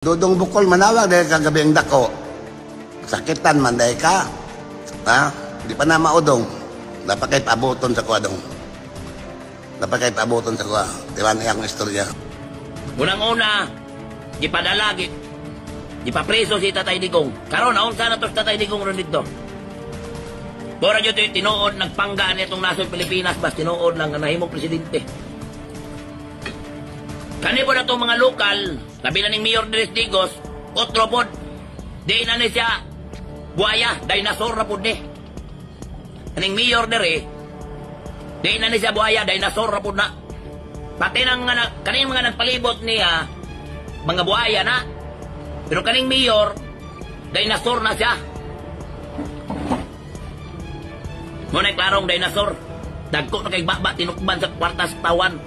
Dudong Bukol manawag dahil kagabi ang dako. Sakitan man dahil ka. Ha? Di pa na maudong. Dapat kayo paabuton sa kuwa dong. Dapat kayo paabuton sa kuwa. Di ba niyang istorya? Unang-una, di pa dalagi. Di pa preso si Tatay Digong. Karon naon sana to si Tatay Digong ron dito. Bora nyo ito yung tinuod, nagpanggaan itong nasod Pilipinas, bas tinuod lang ang nahimong presidente. Kani po na itong mga lokal, labi na ni Mayor Dres Digos, otro pod, di na ni siya, buaya, dinosaur na pod ni. Kaning Mayor Dere, di na ni siya buaya, dinosaur na pod na. Pati nang kaning mga nagpalibot niya, mga buaya na. Pero kaning Mayor, dinosaur na siya. Muna klarong dinosaur, dagko na kay baba, tinukban sa kwartas tawan.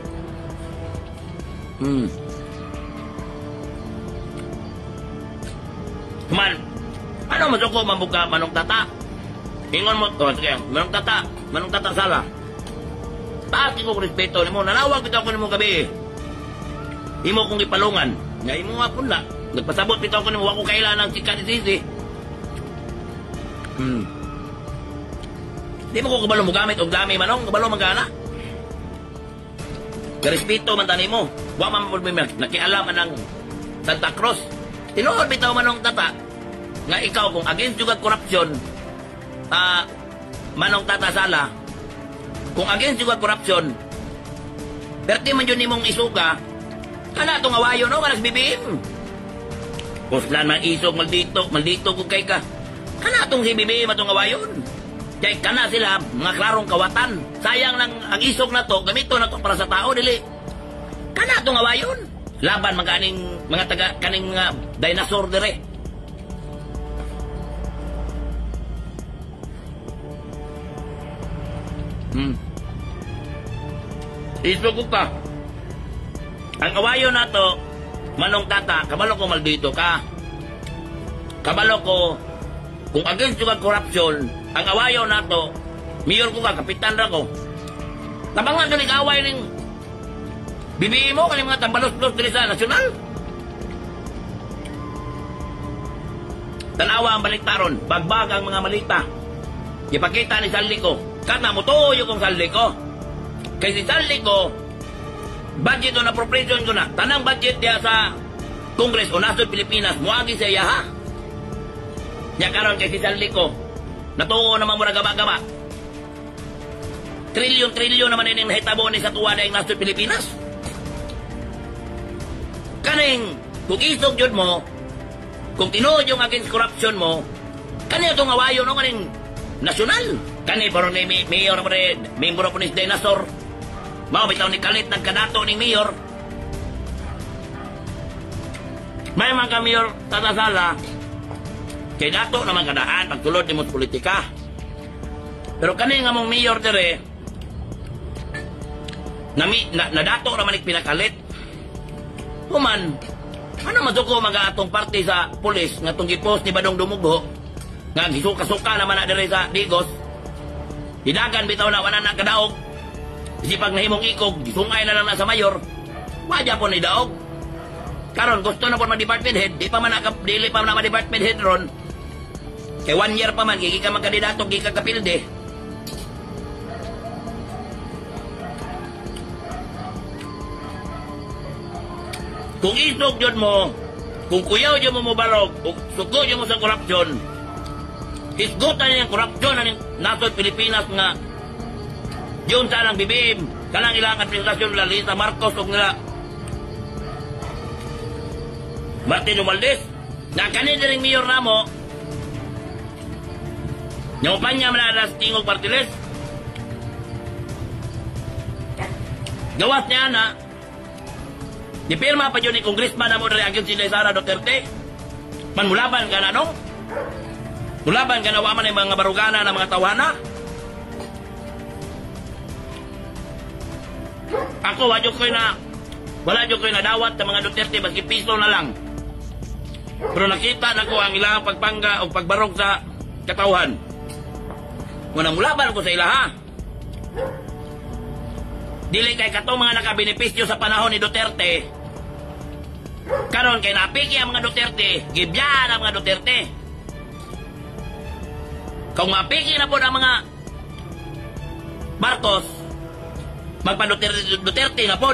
Man, ano masuko mabuka manong tata? Ingon mo, sige, manong tata sala. Taas ko respeto nimo, nanawag bitaw ko nimo gabi. Imo kong ipalungan, nga imo nga pun na. Nagpasabot bitaw ko nimo, wako kailangan ng chika ni Sisi. Di mo ko kabalo mo gamit o dami manong, kabalo magana. Respeto man tani mo. Wa man mo nakialaman ng Santa Cruz. Tinuod bitaw manong tata nga ikaw kung against juga korupsyon, manong tata sala, kung against juga korupsyon, perti man yun nimong isuga, kana itong awayo no, manas BBM. Kuslan man isog, maldito kung kay ka. Kana itong si BBM atong awayon. Kaya kana sila, mga klarong kawatan. Sayang lang ang isog na to, gamito na to para sa tao, dili. Kana itong awayon. Laban maganing mga taga, kaning dinosaur dire. Isog ko ka. Ang awayon na to, manong tata, kabalo ko maldito ka. Kabalo ko, kung against yung korupsyon, ang awayo na to, mayor ko ka, kapitan ra ko. Tabangan ka nag-away ng BBM mo, kaning mga tambalos-los dili sa nasyonal. Tanawa ang baliktaron, bagbag ang mga malita. Ipakita ni Saldi ko, kana mo tuyo kong Saldi ko. Kay si Saldi ko, budget on appropriation ko na, tanang budget diya sa Congress o Nasod Pilipinas, muagi sa iya ha. Nya karon kay si Saldi ko, natuo naman mura gaba-gaba. Trilyon naman yung nahitabo ni sa tuwa na yung Nasod Pilipinas. Kaning, kung isog yun mo, kung tinuod yung against corruption mo, kaning itong awayo no, kaning nasyonal. Kaning parang ni Mayor mo rin, membro po ni Dinosaur. Mao bitaw ni kalit nagkadato ni Mayor. May mga Mayor tatasala, kay dato naman kadaan pagtulod ni mo politika. Pero kani nga mong mayor dire na dato naman ik pinakalit. Human, ano masuko mga atong parte sa pulis nga tong gipost ni Badong Dumugho nga gisuka-suka naman na dire sa Digos. Hidagan bitaw na wala na kadaog. Isipag nahimong ikog, gisungay na lang na sa mayor. Wadya po ni daog. Karon gusto na po ma-department head, dili pa man ma-department head ron. Kay 1 year pa man, gigi ka magkandidato, gigi ka kapilde. Kung isog yun mo, kung kuyaw yun mo balog, kung suko yun mo sa korupsyon, hisgutan niya yung korupsyon ng Nasod Pilipinas nga yun sanang BBM, kanang ilang administrasyon nila, Lisa Marcos o nila Martin Romualdez, na kanina rin mayor na mo, yung panya malalas tingog partiles. Gawas niya na, dipirma pa yun ni Congressman na mo na reagin si Sara Duterte. Man mulaban ka na no? Mulaban ka na waman ng mga barugana ng mga tawana. Ako, wala dyo ko'y nadawat ng mga Duterte, maski piso na lang. Pero nakita na ko ang ilang pagpangga o pagbarog sa katauhan. Ngunang mulaban ko sa ilaha. Dili kay katong mga nakabenepisyo sa panahon ni Duterte, Karon kay napiki ang mga Duterte, gibyan ang mga Duterte. Kung mapiki na po ang mga Marcos, magpa-Duterte na po.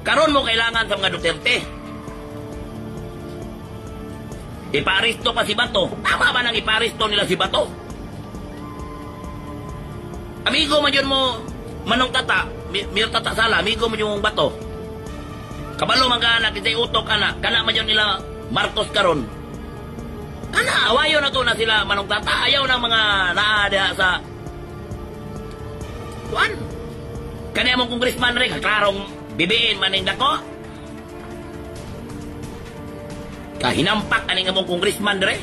Karon mo kailangan sa mga Duterte. Iparisto pa si Bato. Tama ba nang iparisto nila si Bato? Amigo man yun mo, Manong Tata, Mir Tata Sala, amigo man yung Bato. Kabalo man ka anak, kita'y utok anak, kana man yun nila Marcos karon. Kana, awayo na to na sila Manong Tata, ayaw ng mga naada sa... Tuan, kanya mong congressman rin, klarong bibiin maning dako. Kahinampak aning among congressman rin.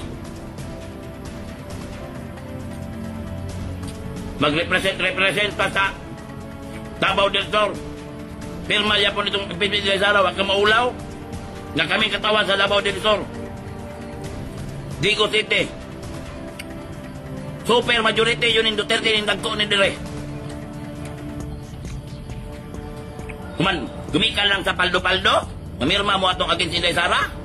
Magrepresent pa sa Davao del Sur. Pirma niya po nitong Pipit de Sara, wag ka maulaw. Nga kami katawan sa Davao del Sur. Digo City. Super majority yun yung Duterte yung dagko ni dire. Kuman, gumikan lang sa paldo-paldo. Mamirma mo atong against Inday Sara.